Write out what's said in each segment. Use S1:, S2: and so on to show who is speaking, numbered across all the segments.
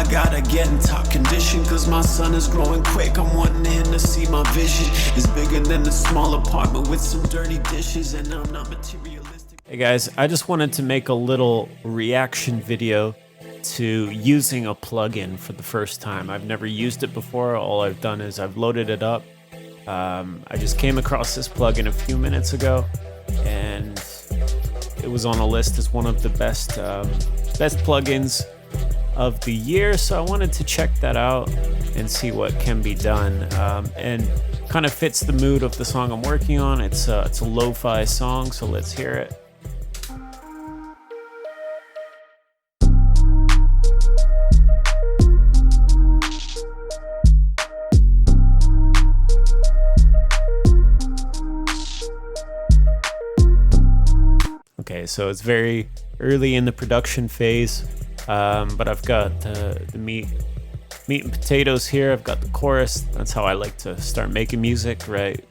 S1: I gotta get in top condition, cause my son is growing quick. I'm wanting him to see my vision is bigger than the small apartment with some dirty dishes, and I'm not materialistic.
S2: Hey guys, I just wanted to make a little reaction video to using a plugin for the first time. I've never used it before. All I've done is I've loaded it up. I just came across this plugin a few minutes ago, and it was on a list as one of the best plugins of the year. So I wanted to check that out and see what can be done, and kind of fits the mood of the song I'm working on. It's a lo-fi song, so let's hear it. Okay, so it's very early in the production phase, but I've got the meat and potatoes here. I've got the chorus. That's how I like to start making music, right?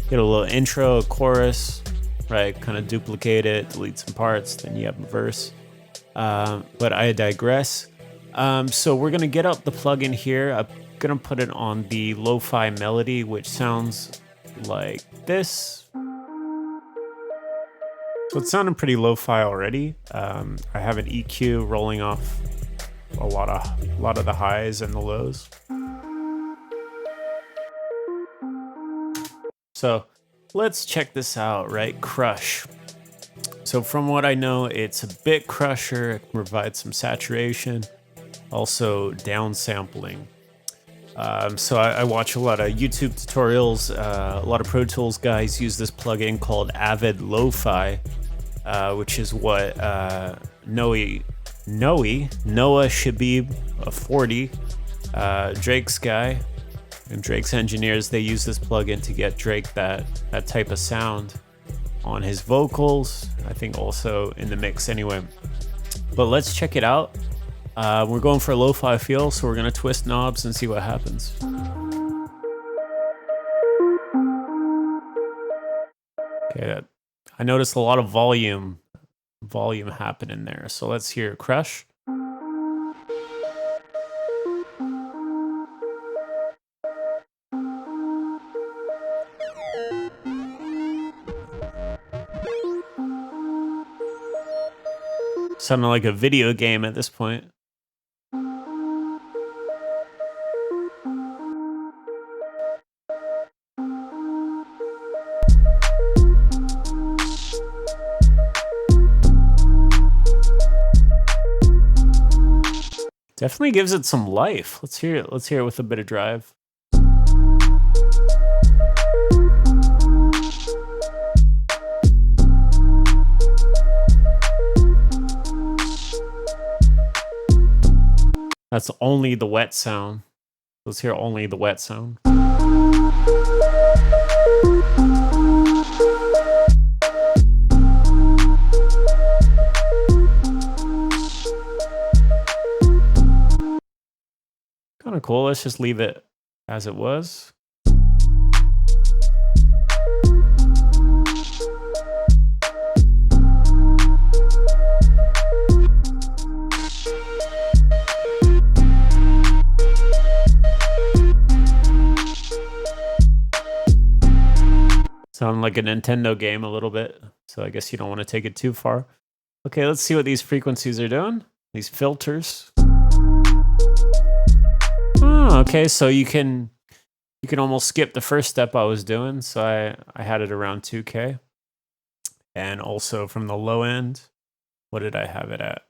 S2: Get a little intro, a chorus, right? Kind of duplicate it, delete some parts, then you have a verse. But I digress. So we're gonna get up the plugin here. I'm gonna put it on the lo-fi melody, which sounds like this. So it's sounding pretty lo-fi already. I have an EQ rolling off a lot of the highs and the lows. So let's check this out, right? Krush. So from what I know, it's a bitcrusher. It can provide some saturation, also downsampling. So I watch a lot of YouTube tutorials. A lot of Pro Tools guys use this plugin called Avid Lo-Fi, which is what Noah Shabib, a 40, Drake's guy, and Drake's engineers, they use this plugin to get Drake that type of sound on his vocals, I think also in the mix anyway. But let's check it out. We're going for a lo-fi feel, so we're gonna twist knobs and see what happens. Okay, I noticed a lot of volume happening there, so let's hear Krush. Sounding like a video game at this point. Definitely gives it some life. Let's hear it. Let's hear it with a bit of drive. That's only the wet sound. Let's hear only the wet sound. Kind of cool. Let's just leave it as it was. Sound like a Nintendo game a little bit, so I guess you don't want to take it too far. Okay, let's see what these frequencies are doing. These filters. Oh, okay, so you can almost skip the first step I was doing. So I had it around 2K. And also from the low end, what did I have it at?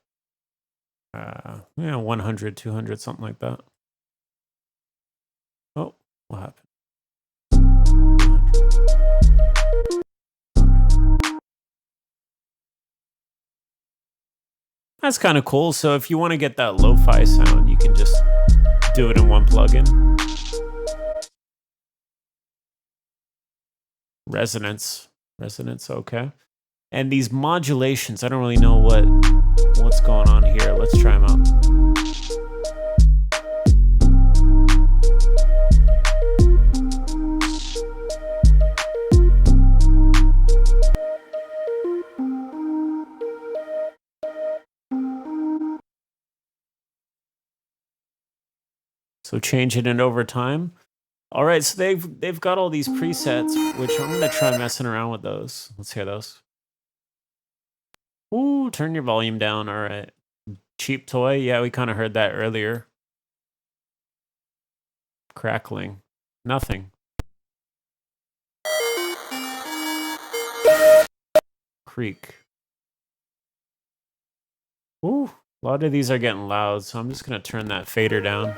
S2: 100, 200, something like that. Oh, what happened? That's kind of cool. So if you want to get that lo-fi sound, you can just do it in one plugin. Resonance, okay. And these modulations, I don't really know what's going on here. Let's try them out. So changing it over time. All right, so they've got all these presets, which I'm gonna try messing around with those. Let's hear those. Ooh, turn your volume down. All right. Cheap toy. Yeah, we kind of heard that earlier. Crackling. Nothing. Creak. Ooh, a lot of these are getting loud, so I'm just gonna turn that fader down.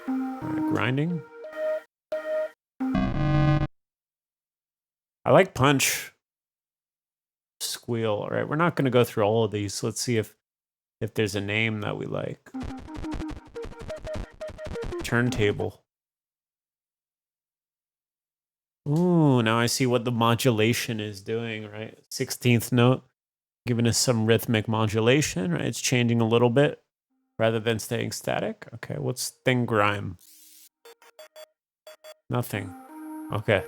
S2: All right, grinding. I like punch. Squeal. All right, we're not gonna go through all of these. Let's see if there's a name that we like. Turntable. Ooh, now I see what the modulation is doing, right? 16th note, giving us some rhythmic modulation, right? It's changing a little bit rather than staying static. Okay, what's thing grime? Nothing. Okay.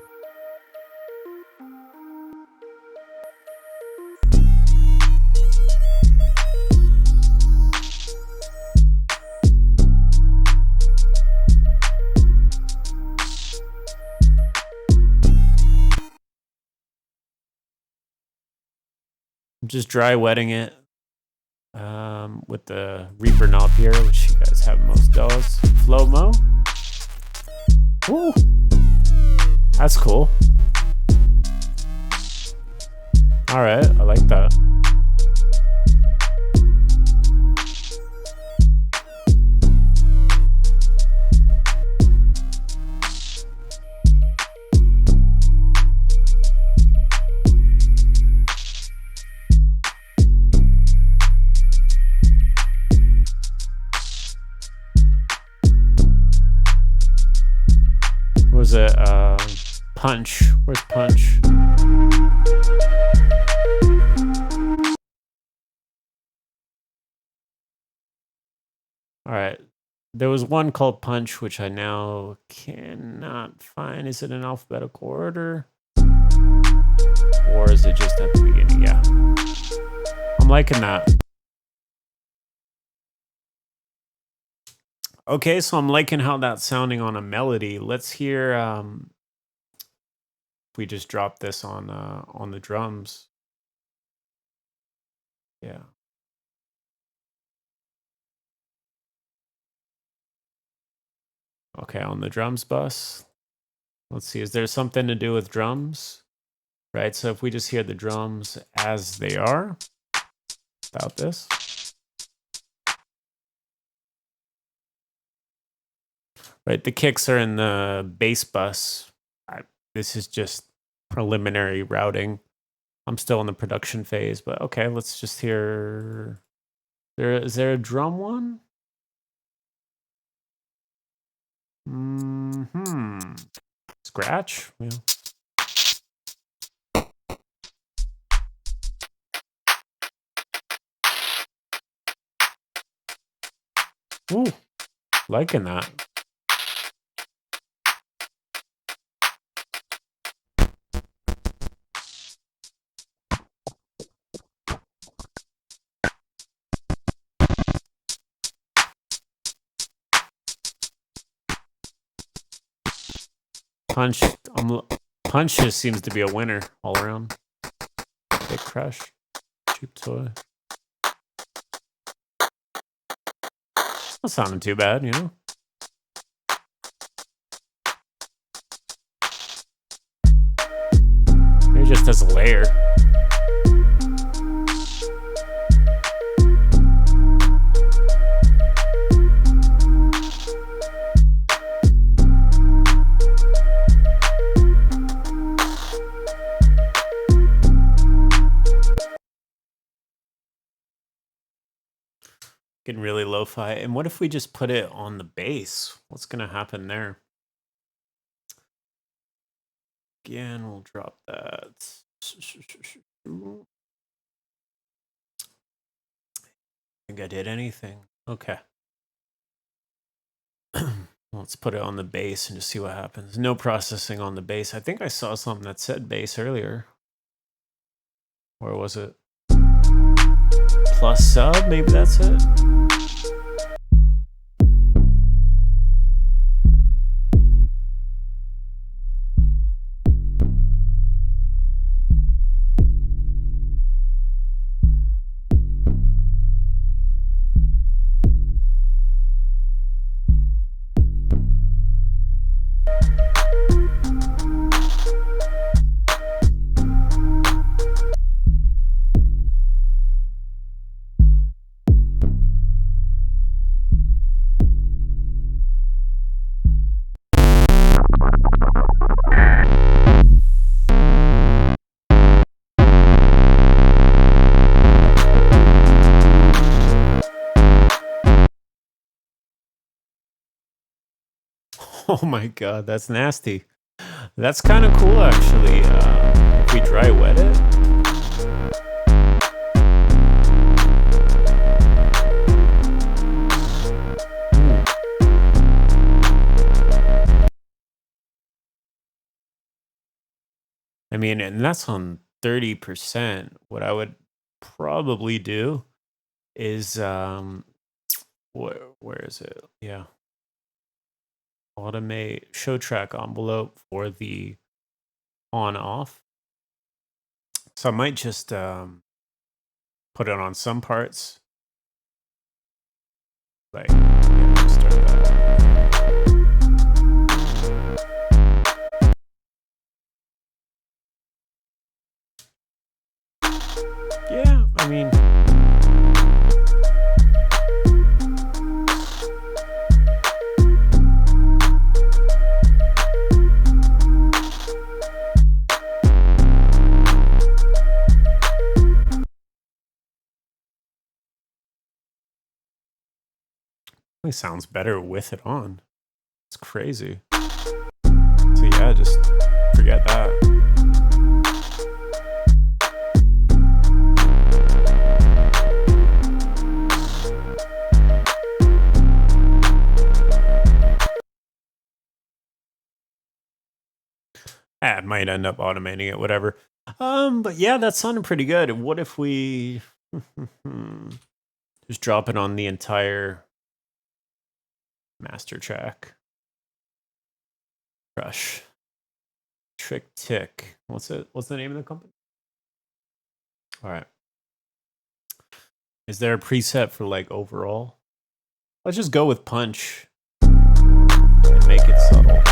S2: I'm just dry wetting it with the Reaper knob here, which you guys have most does. Flow mo. Ooh, that's cool. All right, I like that. Was it punch? Where's punch? All right. There was one called punch, which I now cannot find. Is it in alphabetical order? Or is it just at the beginning? Yeah. I'm liking that. Okay, so I'm liking how that's sounding on a melody. Let's hear if we just drop this on the drums. Yeah. Okay, on the drums bus. Let's see, is there something to do with drums? Right, so if we just hear the drums as they are, without this. Right, the kicks are in the bass bus. This is just preliminary routing. I'm still in the production phase, but okay, let's just hear. Is there a drum one? Scratch? Yeah. Ooh, liking that. Punch just seems to be a winner all around. Big crush. Cheap toy. Not sounding too bad, you know? Maybe just as a layer. Getting really lo-fi. And what if we just put it on the bass? What's gonna happen there? Again, we'll drop that. Think I did anything. Okay. Let's put it on the bass and just see what happens. No processing on the bass. I think I saw something that said bass earlier. Where was it? Plus sub, maybe that's it. Oh my god, that's nasty. That's kind of cool, actually. If we dry wet it. I mean, and that's on 30%. What I would probably do is where is it? Yeah. Automate show track envelope for the on off. So I might just put it on some parts. Like, yeah, start that. Yeah, I mean, it sounds better with it on. It's crazy. So yeah, just forget that. I might end up automating it, whatever. But yeah, that sounded pretty good. What if we just drop it on the entire master track? Krush. Trick Tick. What's it? What's the name of the company? All right. Is there a preset for like overall? Let's just go with punch and make it subtle.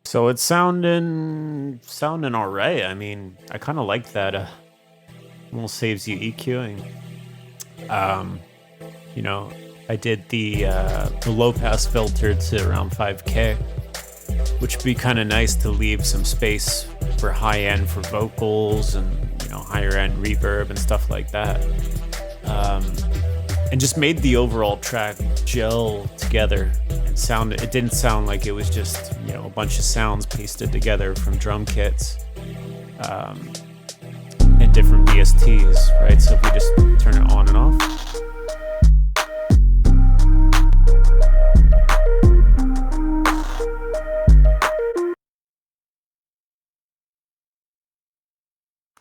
S2: So it's sounding all right. I mean, I kind of like that. Almost saves you EQing. You know, I did the low pass filter to around 5K, which would be kind of nice to leave some space for high end for vocals and, you know, higher end reverb and stuff like that. And just made the overall track gel together and sound. It didn't sound like it was just, you know, a bunch of sounds pasted together from drum kits and different VSTs, right? So if we just turn it on and off.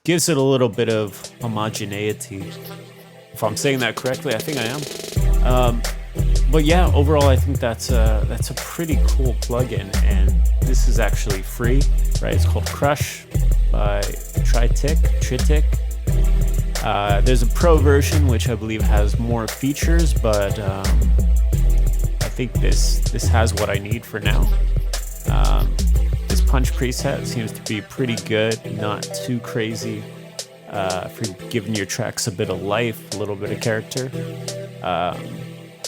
S2: Gives it a little bit of homogeneity. If I'm saying that correctly, I think I am. But yeah, overall, I think that's a pretty cool plugin, and this is actually free, right? It's called Krush by Tritic. There's a pro version, which I believe has more features, but I think this has what I need for now. This punch preset seems to be pretty good, not too crazy. For giving your tracks a bit of life, a little bit of character.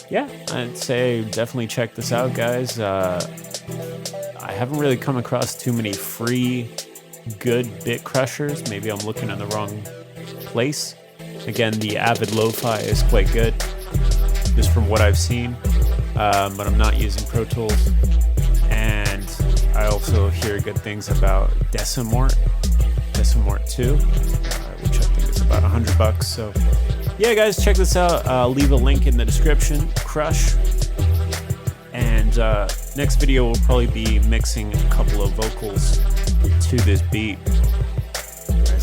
S2: Yeah, I'd say definitely check this out, guys. I haven't really come across too many free, good bit crushers. Maybe I'm looking in the wrong place. Again, the Avid Lo-Fi is quite good, just from what I've seen. But I'm not using Pro Tools. And I also hear good things about Decimort 2. Which I think is about $100. So yeah, guys, check this out. I'll leave a link in the description. Krush. And next video will probably be mixing a couple of vocals to this beat.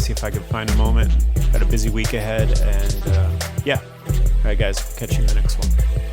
S2: see if I can find a moment. Got a busy week ahead, and yeah. All right, guys, catch you in the next one.